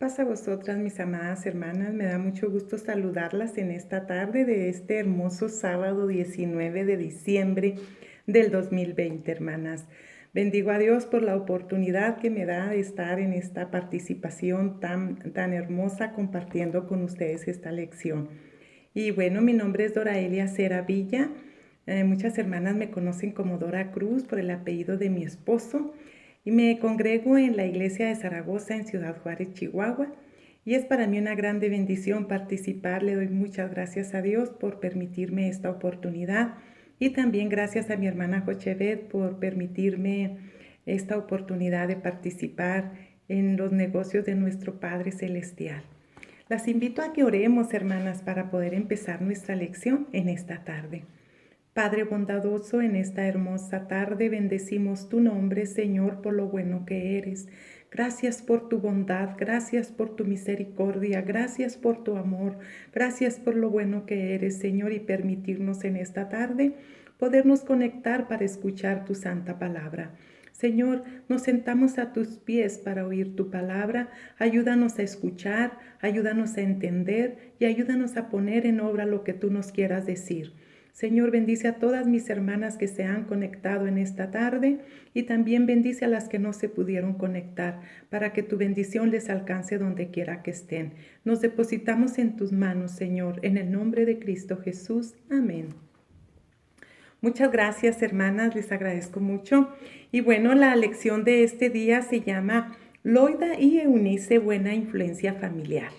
Paz a vosotras, mis amadas hermanas. Me da mucho gusto saludarlas en esta tarde de este hermoso sábado 19 de diciembre del 2020, hermanas. Bendigo a Dios por la oportunidad que me da de estar en esta participación tan hermosa compartiendo con ustedes esta lección. Y bueno, mi nombre es Doraelia Cera Villa. Muchas hermanas me conocen como Dora Cruz por el apellido de mi esposo. Y me congrego en la iglesia de Zaragoza en Ciudad Juárez, Chihuahua. Y es para mí una grande bendición participar. Le doy muchas gracias a Dios por permitirme esta oportunidad. Y también gracias a mi hermana Jochevet por permitirme esta oportunidad de participar en los negocios de nuestro Padre Celestial. Las invito a que oremos, hermanas, para poder empezar nuestra lección en esta tarde. Padre bondadoso, en esta hermosa tarde bendecimos tu nombre, Señor, por lo bueno que eres. Gracias por tu bondad, gracias por tu misericordia, gracias por tu amor, gracias por lo bueno que eres, Señor, y permitirnos en esta tarde podernos conectar para escuchar tu santa palabra. Señor, nos sentamos a tus pies para oír tu palabra. Ayúdanos a escuchar, ayúdanos a entender y ayúdanos a poner en obra lo que tú nos quieras decir. Señor, bendice a todas mis hermanas que se han conectado en esta tarde y también bendice a las que no se pudieron conectar para que tu bendición les alcance donde quiera que estén. Nos depositamos en tus manos, Señor, en el nombre de Cristo Jesús. Amén. Muchas gracias, hermanas, les agradezco mucho. Y bueno, la lección de este día se llama Loida y Eunice, buena influencia familiar.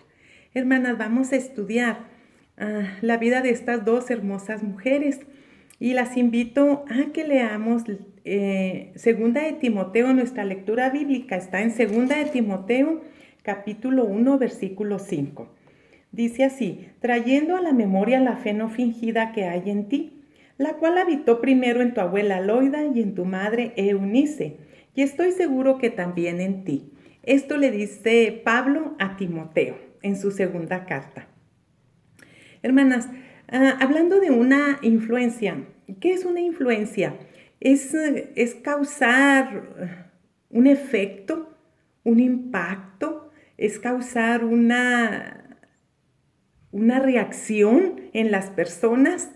Hermanas, vamos a estudiar la vida de estas dos hermosas mujeres y las invito a que leamos Segunda de Timoteo. Nuestra lectura bíblica está en Segunda de Timoteo capítulo 1 versículo 5. Dice así: trayendo a la memoria la fe no fingida que hay en ti, la cual habitó primero en tu abuela Loida y en tu madre Eunice, y estoy seguro que también en ti. Esto le dice Pablo a Timoteo en su segunda carta. Hermanas, hablando de una influencia, ¿qué es una influencia? Es causar un efecto, un impacto, es causar una reacción en las personas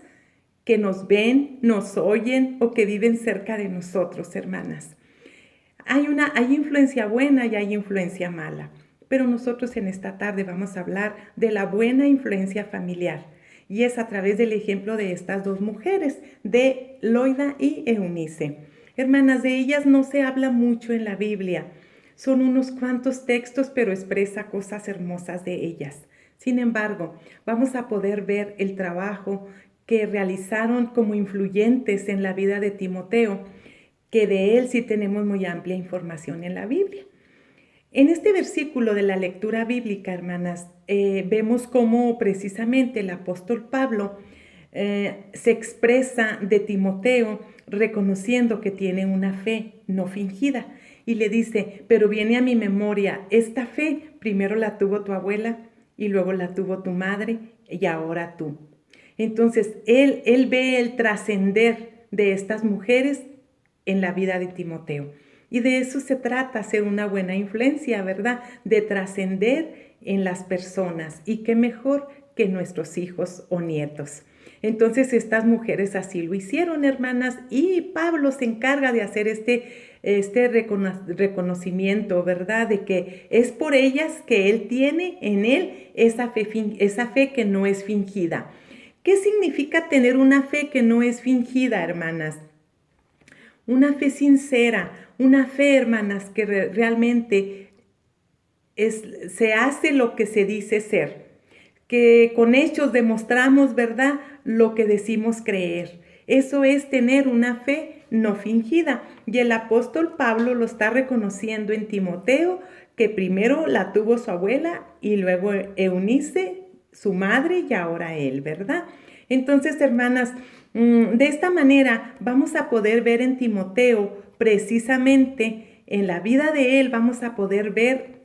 que nos ven, nos oyen o que viven cerca de nosotros, hermanas. Hay influencia buena y hay influencia mala. Pero nosotros en esta tarde vamos a hablar de la buena influencia familiar. Y es a través del ejemplo de estas dos mujeres, de Loida y Eunice. Hermanas, de ellas no se habla mucho en la Biblia. Son unos cuantos textos, pero expresa cosas hermosas de ellas. Sin embargo, vamos a poder ver el trabajo que realizaron como influyentes en la vida de Timoteo, que de él sí tenemos muy amplia información en la Biblia. En este versículo de la lectura bíblica, hermanas, vemos cómo precisamente el apóstol Pablo se expresa de Timoteo reconociendo que tiene una fe no fingida y le dice: pero viene a mi memoria esta fe, primero la tuvo tu abuela y luego la tuvo tu madre y ahora tú. Entonces, él ve el trascender de estas mujeres en la vida de Timoteo. Y de eso se trata, ser una buena influencia, ¿verdad? De trascender en las personas. Y qué mejor que nuestros hijos o nietos. Entonces estas mujeres así lo hicieron, hermanas, y Pablo se encarga de hacer este reconocimiento, ¿verdad? De que es por ellas que él tiene en él esa fe que no es fingida. ¿Qué significa tener una fe que no es fingida, hermanas? Una fe sincera, una fe, hermanas, que realmente se hace lo que se dice ser, que con hechos demostramos, ¿verdad?, lo que decimos creer. Eso es tener una fe no fingida. Y el apóstol Pablo lo está reconociendo en Timoteo, que primero la tuvo su abuela y luego Eunice, su madre, y ahora él, ¿verdad? Entonces, hermanas, de esta manera vamos a poder ver en Timoteo, precisamente en la vida de él, vamos a poder ver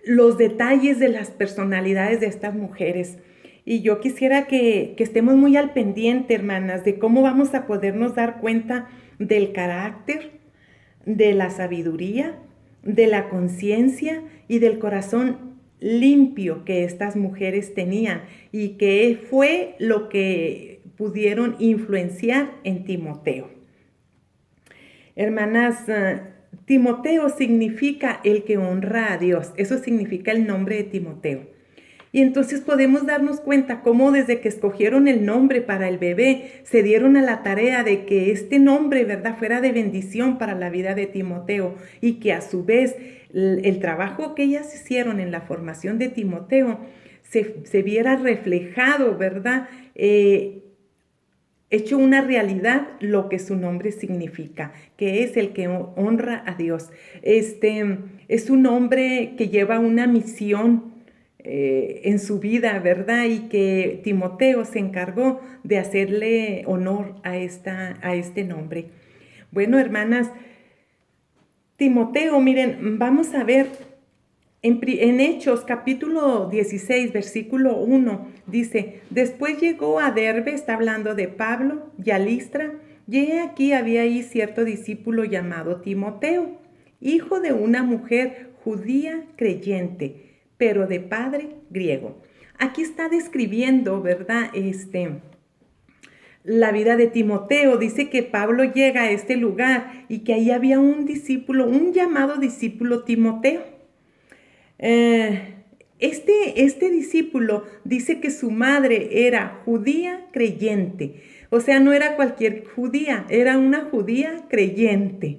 los detalles de las personalidades de estas mujeres. Y yo quisiera que estemos muy al pendiente, hermanas, de cómo vamos a podernos dar cuenta del carácter, de la sabiduría, de la conciencia y del corazón limpio que estas mujeres tenían y que fue lo que pudieron influenciar en Timoteo. Hermanas, Timoteo significa el que honra a Dios. Eso significa el nombre de Timoteo. Y entonces podemos darnos cuenta cómo desde que escogieron el nombre para el bebé, se dieron a la tarea de que este nombre, ¿verdad?, fuera de bendición para la vida de Timoteo y que a su vez el trabajo que ellas hicieron en la formación de Timoteo se viera reflejado, ¿verdad?, hecho una realidad lo que su nombre significa, que es el que honra a Dios. Es un hombre que lleva una misión en su vida, ¿verdad? Y que Timoteo se encargó de hacerle honor a este nombre. Bueno, hermanas, Timoteo, miren, vamos a ver en Hechos capítulo 16, versículo 1, dice: después llegó a Derbe, está hablando de Pablo, y a Listra, y he aquí había ahí cierto discípulo llamado Timoteo, hijo de una mujer judía creyente, pero de padre griego. Aquí está describiendo, ¿verdad?, la vida de Timoteo. Dice que Pablo llega a este lugar y que ahí había un discípulo, un llamado discípulo Timoteo. Este discípulo dice que su madre era judía creyente, o sea, no era cualquier judía, era una judía creyente.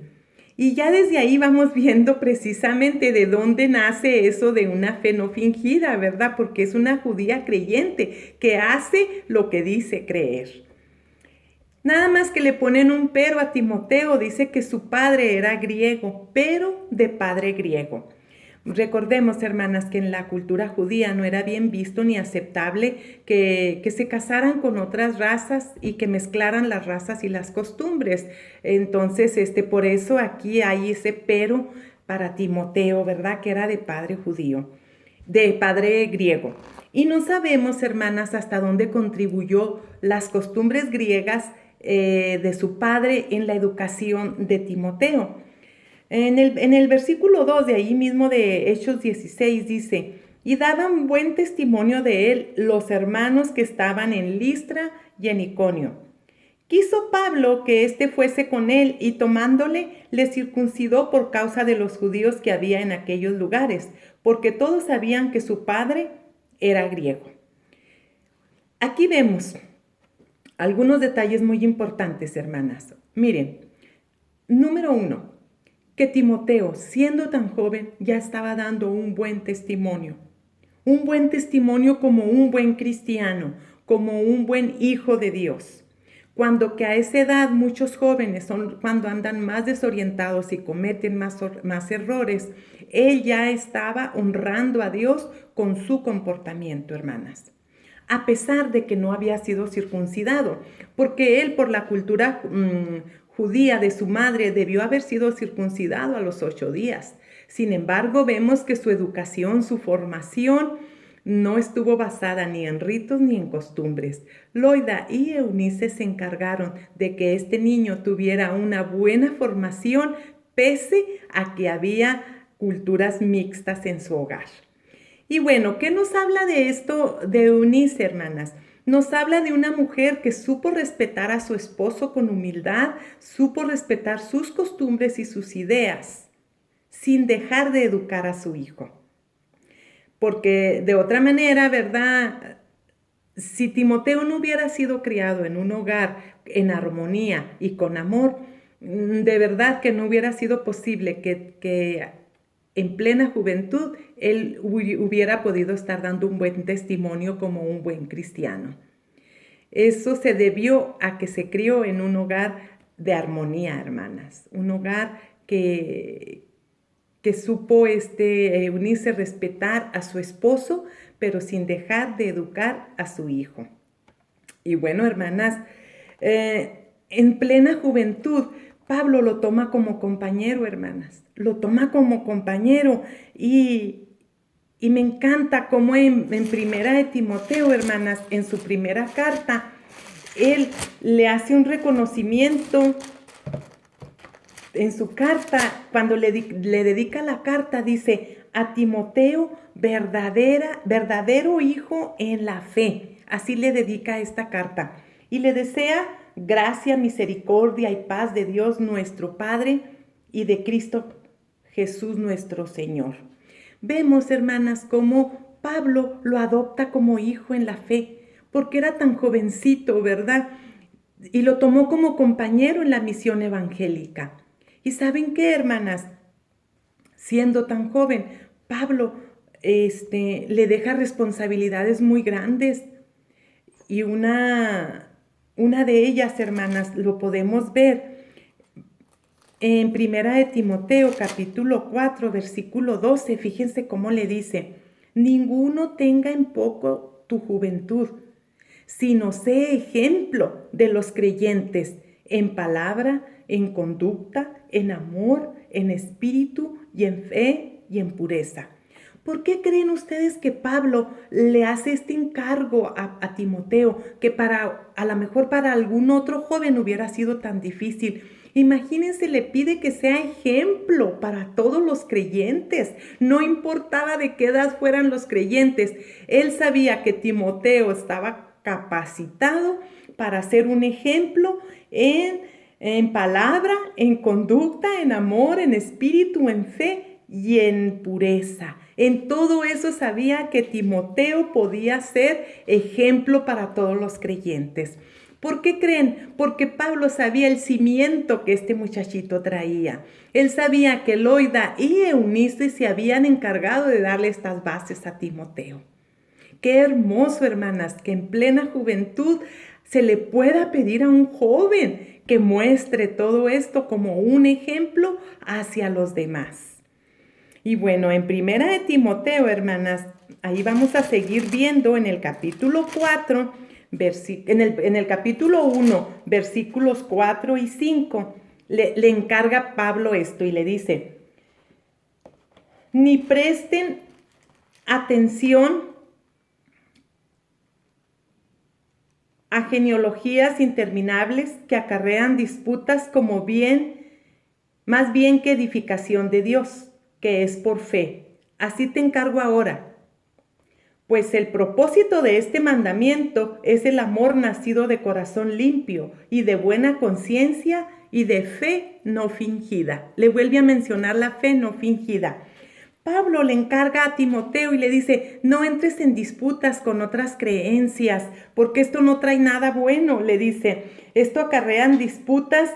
Y ya desde ahí vamos viendo precisamente de dónde nace eso de una fe no fingida, ¿verdad? Porque es una judía creyente que hace lo que dice creer. Nada más que le ponen un pero a Timoteo, dice que su padre era griego, pero de padre griego. Recordemos, hermanas, que en la cultura judía no era bien visto ni aceptable que se casaran con otras razas y que mezclaran las razas y las costumbres. Entonces, por eso aquí hay ese pero para Timoteo, ¿verdad? Que era de padre judío, de padre griego. Y no sabemos, hermanas, hasta dónde contribuyó las costumbres griegas de su padre en la educación de Timoteo. En el versículo 2 de ahí mismo de Hechos 16 dice: y daban buen testimonio de él los hermanos que estaban en Listra y en Iconio. Quiso Pablo que éste fuese con él y tomándole le circuncidó por causa de los judíos que había en aquellos lugares, porque todos sabían que su padre era griego. Aquí vemos algunos detalles muy importantes, hermanas. Miren, número 1, que Timoteo, siendo tan joven, ya estaba dando un buen testimonio como un buen cristiano, como un buen hijo de Dios. Cuando que a esa edad muchos jóvenes son cuando andan más desorientados y cometen más errores, él ya estaba honrando a Dios con su comportamiento, hermanas. A pesar de que no había sido circuncidado, porque él por la cultura judía de su madre debió haber sido circuncidado a los 8 días. Sin embargo, vemos que su educación, su formación no estuvo basada ni en ritos ni en costumbres. Loida y Eunice se encargaron de que este niño tuviera una buena formación pese a que había culturas mixtas en su hogar. Y bueno, ¿qué nos habla de esto de Eunice, hermanas? Nos habla de una mujer que supo respetar a su esposo con humildad, supo respetar sus costumbres y sus ideas, sin dejar de educar a su hijo. Porque de otra manera, ¿verdad? Si Timoteo no hubiera sido criado en un hogar en armonía y con amor, de verdad que no hubiera sido posible que en plena juventud él hubiera podido estar dando un buen testimonio como un buen cristiano. Eso se debió a que se crió en un hogar de armonía, hermanas, un hogar que supo unirse, respetar a su esposo, pero sin dejar de educar a su hijo. Y bueno, hermanas, en plena juventud, Pablo lo toma como compañero, hermanas, lo toma como compañero y me encanta cómo en primera de Timoteo, hermanas, en su primera carta, él le hace un reconocimiento en su carta, cuando le dedica la carta, dice, a Timoteo, verdadero hijo en la fe. Así le dedica esta carta. Y le desea gracia, misericordia y paz de Dios nuestro Padre y de Cristo Jesús nuestro Señor. Vemos, hermanas, cómo Pablo lo adopta como hijo en la fe, porque era tan jovencito, ¿verdad? Y lo tomó como compañero en la misión evangélica. ¿Y saben qué, hermanas? Siendo tan joven, Pablo le deja responsabilidades muy grandes. Y una de ellas, hermanas, lo podemos ver en Primera de Timoteo, capítulo 4, versículo 12. Fíjense cómo le dice, ninguno tenga en poco tu juventud, sino sé ejemplo de los creyentes en palabra, en conducta, en amor, en espíritu y en fe y en pureza. ¿Por qué creen ustedes que Pablo le hace este encargo a Timoteo, que a lo mejor para algún otro joven hubiera sido tan difícil? Imagínense, le pide que sea ejemplo para todos los creyentes. No importaba de qué edad fueran los creyentes. Él sabía que Timoteo estaba capacitado para ser un ejemplo en palabra, en conducta, en amor, en espíritu, en fe y en pureza. En todo eso sabía que Timoteo podía ser ejemplo para todos los creyentes. ¿Por qué creen? Porque Pablo sabía el cimiento que este muchachito traía. Él sabía que Loida y Eunice se habían encargado de darle estas bases a Timoteo. Qué hermoso, hermanas, que en plena juventud se le pueda pedir a un joven que muestre todo esto como un ejemplo hacia los demás. Y bueno, en Primera de Timoteo, hermanas, ahí vamos a seguir viendo en el capítulo 4, en el capítulo 1, versículos 4 y 5, le encarga Pablo esto y le dice, ni presten atención a genealogías interminables que acarrean disputas más bien que edificación de Dios, que es por fe. Así te encargo ahora. Pues el propósito de este mandamiento es el amor nacido de corazón limpio y de buena conciencia y de fe no fingida. Le vuelve a mencionar la fe no fingida. Pablo le encarga a Timoteo y le dice, no entres en disputas con otras creencias, porque esto no trae nada bueno, le dice. Esto acarrean disputas,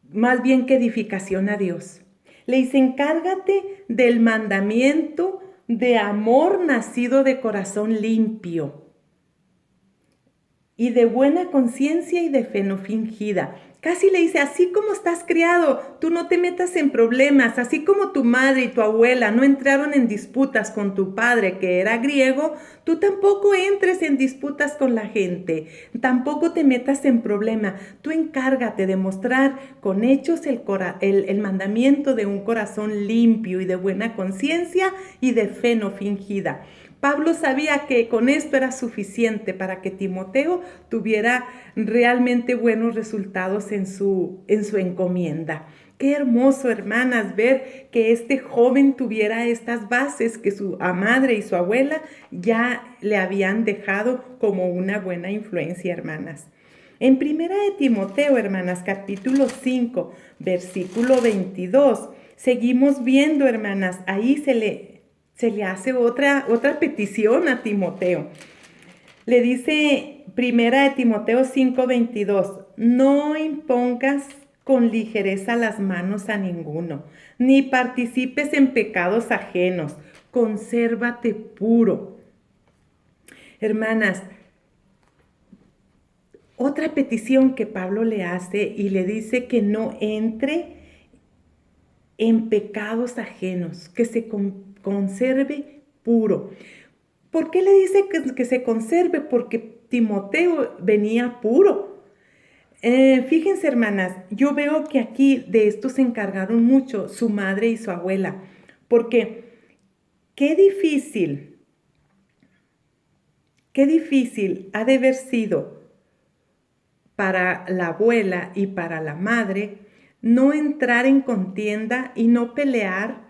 más bien que edificación a Dios. Le dice, encárgate del mandamiento de amor nacido de corazón limpio y de buena conciencia y de fe no fingida. Casi le dice, así como estás criado, tú no te metas en problemas, así como tu madre y tu abuela no entraron en disputas con tu padre que era griego, tú tampoco entres en disputas con la gente, tampoco te metas en problema. Tú encárgate de mostrar con hechos el mandamiento de un corazón limpio y de buena conciencia y de fe no fingida. Pablo sabía que con esto era suficiente para que Timoteo tuviera realmente buenos resultados en su encomienda. Qué hermoso, hermanas, ver que este joven tuviera estas bases que su madre y su abuela ya le habían dejado como una buena influencia, hermanas. En Primera de Timoteo, hermanas, capítulo 5, versículo 22, seguimos viendo, hermanas, ahí se le hace otra petición a Timoteo. Le dice Primera de Timoteo 5:22, no impongas con ligereza las manos a ninguno, ni participes en pecados ajenos, consérvate puro. Hermanas, otra petición que Pablo le hace y le dice que no entre en pecados ajenos, que se conserve puro. ¿Por qué le dice que se conserve? Porque Timoteo venía puro. Fíjense, hermanas, yo veo que aquí de esto se encargaron mucho su madre y su abuela, porque qué difícil ha de haber sido para la abuela y para la madre, no entrar en contienda y no pelear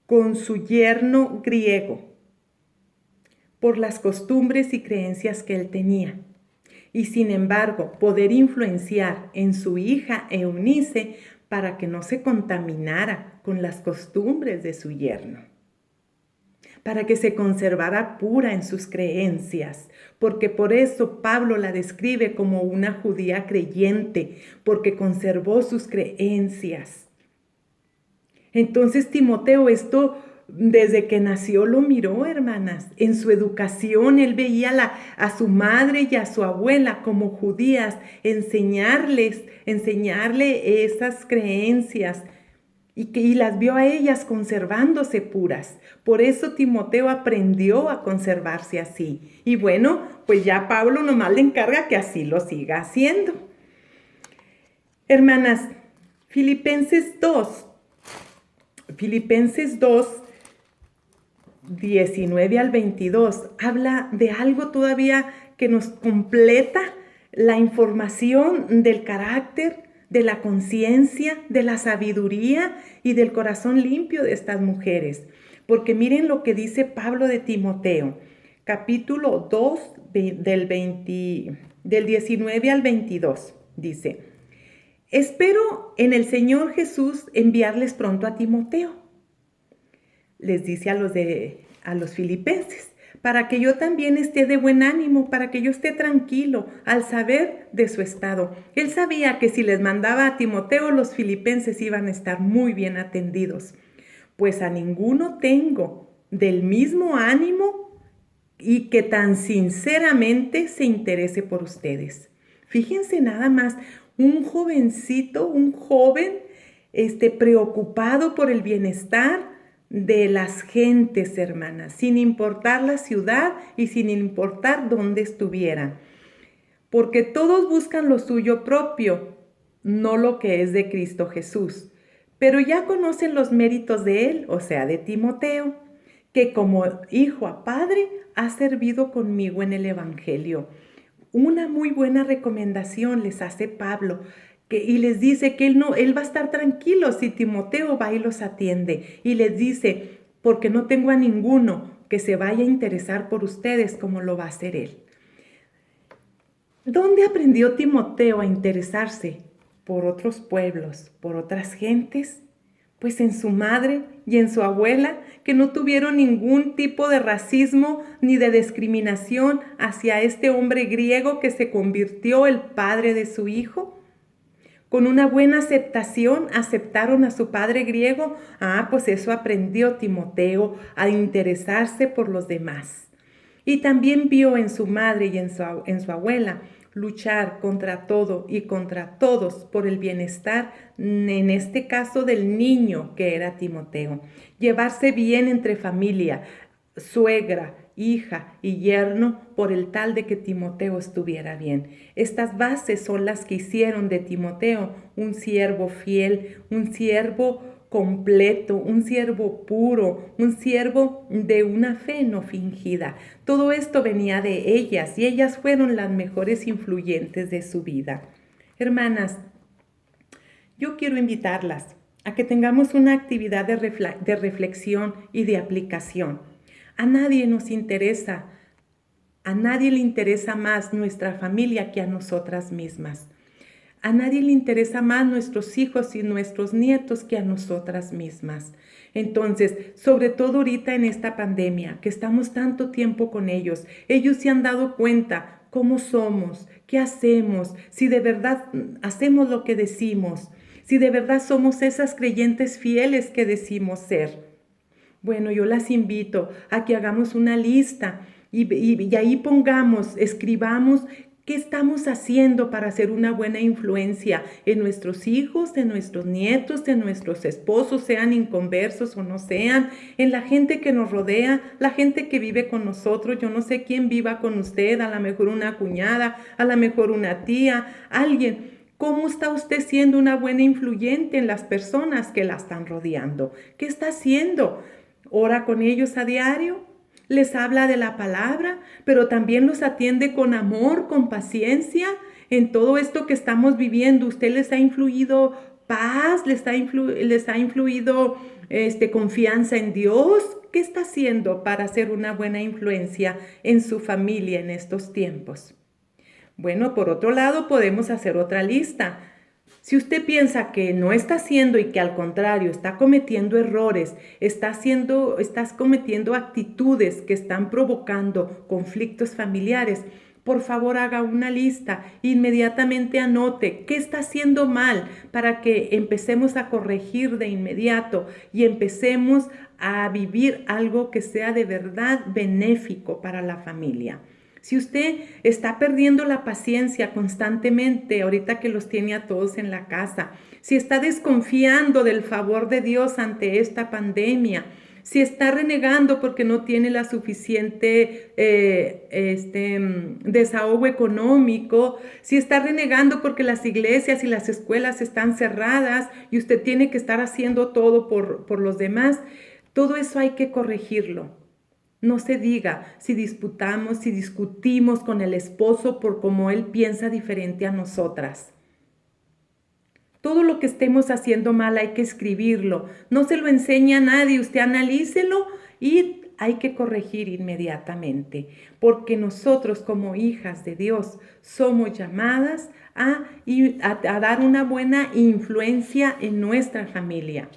con su yerno griego por las costumbres y creencias que él tenía. Y sin embargo, poder influenciar en su hija Eunice para que no se contaminara con las costumbres de su yerno, para que se conservara pura en sus creencias, porque por eso Pablo la describe como una judía creyente, porque conservó sus creencias. Entonces Timoteo esto desde que nació lo miró, hermanas. En su educación él veía a su madre y a su abuela como judías, enseñarle esas creencias y las vio a ellas conservándose puras. Por eso Timoteo aprendió a conservarse así. Y bueno, pues ya Pablo nomás le encarga que así lo siga haciendo. Hermanas, Filipenses 2, 19 al 22, habla de algo todavía que nos completa la información del carácter, de la conciencia, de la sabiduría y del corazón limpio de estas mujeres. Porque miren lo que dice Pablo de Timoteo, capítulo 2, del 19 al 22, dice: espero en el Señor Jesús enviarles pronto a Timoteo. Les dice a los filipenses, para que yo también esté de buen ánimo, para que yo esté tranquilo al saber de su estado. Él sabía que si les mandaba a Timoteo, los filipenses iban a estar muy bien atendidos. Pues a ninguno tengo del mismo ánimo y que tan sinceramente se interese por ustedes. Fíjense nada más, un jovencito, un joven, preocupado por el bienestar de las gentes, hermanas, sin importar la ciudad y sin importar dónde estuvieran. Porque todos buscan lo suyo propio, no lo que es de Cristo Jesús. Pero ya conocen los méritos de él, o sea, de Timoteo, que como hijo a padre ha servido conmigo en el Evangelio. Una muy buena recomendación les hace Pablo, y les dice que él va a estar tranquilo si Timoteo va y los atiende. Y les dice, porque no tengo a ninguno que se vaya a interesar por ustedes como lo va a hacer él. ¿Dónde aprendió Timoteo a interesarse por otros pueblos, por otras gentes? Pues en su madre y en su abuela, que no tuvieron ningún tipo de racismo ni de discriminación hacia este hombre griego que se convirtió el padre de su hijo. Con una buena aceptación, aceptaron a su padre griego. Pues eso aprendió Timoteo, a interesarse por los demás. Y también vio en su madre y en su abuela luchar contra todo y contra todos por el bienestar, en este caso del niño que era Timoteo. Llevarse bien entre familia, suegra, hija y yerno, por el tal de que Timoteo estuviera bien. Estas bases son las que hicieron de Timoteo un siervo fiel, un siervo completo, un siervo puro, un siervo de una fe no fingida. Todo esto venía de ellas y ellas fueron las mejores influyentes de su vida. Hermanas, yo quiero invitarlas a que tengamos una actividad de reflexión y de aplicación. A nadie nos interesa, a nadie le interesa más nuestra familia que a nosotras mismas. A nadie le interesa más nuestros hijos y nuestros nietos que a nosotras mismas. Entonces, sobre todo ahorita en esta pandemia, que estamos tanto tiempo con ellos se han dado cuenta cómo somos, qué hacemos, si de verdad hacemos lo que decimos, si de verdad somos esas creyentes fieles que decimos ser. Bueno, yo las invito a que hagamos una lista y ahí escribamos qué estamos haciendo para ser una buena influencia en nuestros hijos, en nuestros nietos, en nuestros esposos, sean inconversos o no sean, en la gente que nos rodea, la gente que vive con nosotros. Yo no sé quién viva con usted, a lo mejor una cuñada, a lo mejor una tía, alguien. ¿Cómo está usted siendo una buena influyente en las personas que la están rodeando? ¿Qué está haciendo? ¿Ora con ellos a diario? les habla de la palabra, pero también los atiende con amor, con paciencia. En todo esto que estamos viviendo, ¿usted les ha influido paz? ¿Les ha influido confianza en Dios? ¿Qué está haciendo para ser una buena influencia en su familia en estos tiempos? Bueno, por otro lado, podemos hacer otra lista. Si usted piensa que no está haciendo y que al contrario está cometiendo errores, estás cometiendo actitudes que están provocando conflictos familiares, por favor haga una lista, inmediatamente anote qué está haciendo mal para que empecemos a corregir de inmediato y empecemos a vivir algo que sea de verdad benéfico para la familia. Si usted está perdiendo la paciencia constantemente, ahorita que los tiene a todos en la casa, si está desconfiando del favor de Dios ante esta pandemia, si está renegando porque no tiene la suficiente desahogo económico, si está renegando porque las iglesias y las escuelas están cerradas y usted tiene que estar haciendo todo por los demás, todo eso hay que corregirlo. No se diga si disputamos, si discutimos con el esposo por cómo él piensa diferente a nosotras. Todo lo que estemos haciendo mal hay que escribirlo. No se lo enseña a nadie, usted analícelo y hay que corregir inmediatamente. Porque nosotros como hijas de Dios somos llamadas a dar una buena influencia en nuestra familia.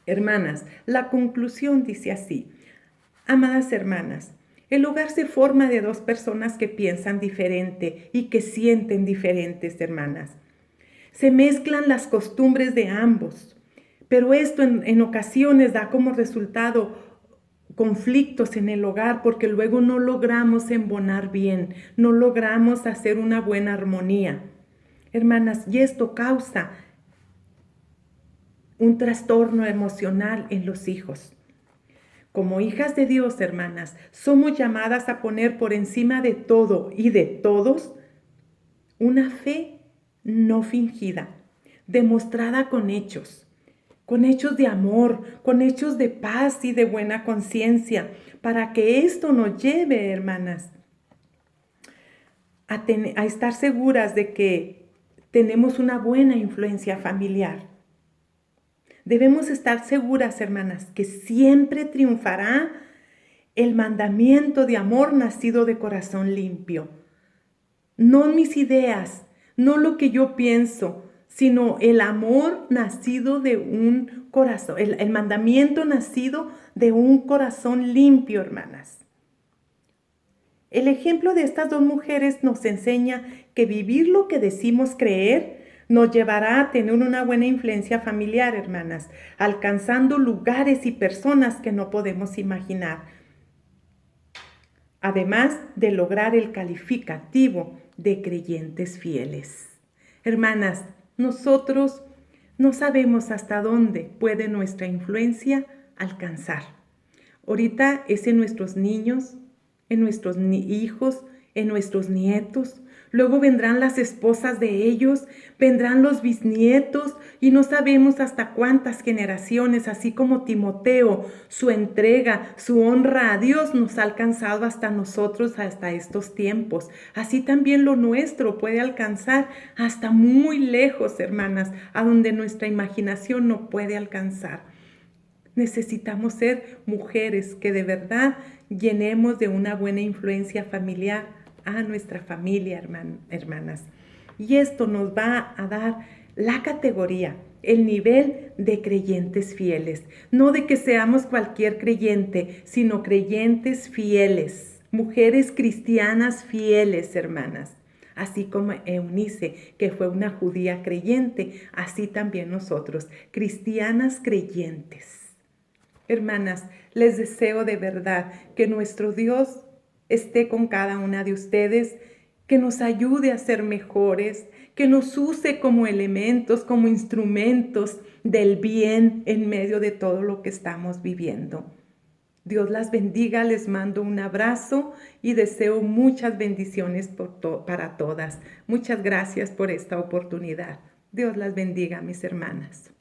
Hermanas, la conclusión dice así. Amadas hermanas, el hogar se forma de dos personas que piensan diferente y que sienten diferentes, hermanas. Se mezclan las costumbres de ambos, pero esto en ocasiones da como resultado conflictos en el hogar porque luego no logramos embonar bien, no logramos hacer una buena armonía. Hermanas, y esto causa un trastorno emocional en los hijos. Como hijas de Dios, hermanas, somos llamadas a poner por encima de todo y de todos una fe no fingida, demostrada con hechos de amor, con hechos de paz y de buena conciencia, para que esto nos lleve, hermanas, a estar seguras de que tenemos una buena influencia familiar. Debemos estar seguras, hermanas, que siempre triunfará el mandamiento de amor nacido de corazón limpio. No mis ideas, no lo que yo pienso, sino el amor nacido de un corazón, el mandamiento nacido de un corazón limpio, hermanas. El ejemplo de estas dos mujeres nos enseña que vivir lo que decimos creer nos llevará a tener una buena influencia familiar, hermanas, alcanzando lugares y personas que no podemos imaginar. Además de lograr el calificativo de creyentes fieles. Hermanas, nosotros no sabemos hasta dónde puede nuestra influencia alcanzar. Ahorita es en nuestros niños, en nuestros hijos, en nuestros nietos. Luego vendrán las esposas de ellos, vendrán los bisnietos y no sabemos hasta cuántas generaciones, así como Timoteo, su entrega, su honra a Dios nos ha alcanzado hasta nosotros, hasta estos tiempos. Así también lo nuestro puede alcanzar hasta muy lejos, hermanas, a donde nuestra imaginación no puede alcanzar. Necesitamos ser mujeres que de verdad llenemos de una buena influencia familiar a nuestra familia, hermanas. Y esto nos va a dar la categoría, el nivel de creyentes fieles. No de que seamos cualquier creyente, sino creyentes fieles, mujeres cristianas fieles, hermanas. Así como Eunice, que fue una judía creyente, así también nosotros, cristianas creyentes. Hermanas, les deseo de verdad que nuestro Dios esté con cada una de ustedes, que nos ayude a ser mejores, que nos use como elementos, como instrumentos del bien en medio de todo lo que estamos viviendo. Dios las bendiga, les mando un abrazo y deseo muchas bendiciones para todas. Muchas gracias por esta oportunidad. Dios las bendiga, mis hermanas.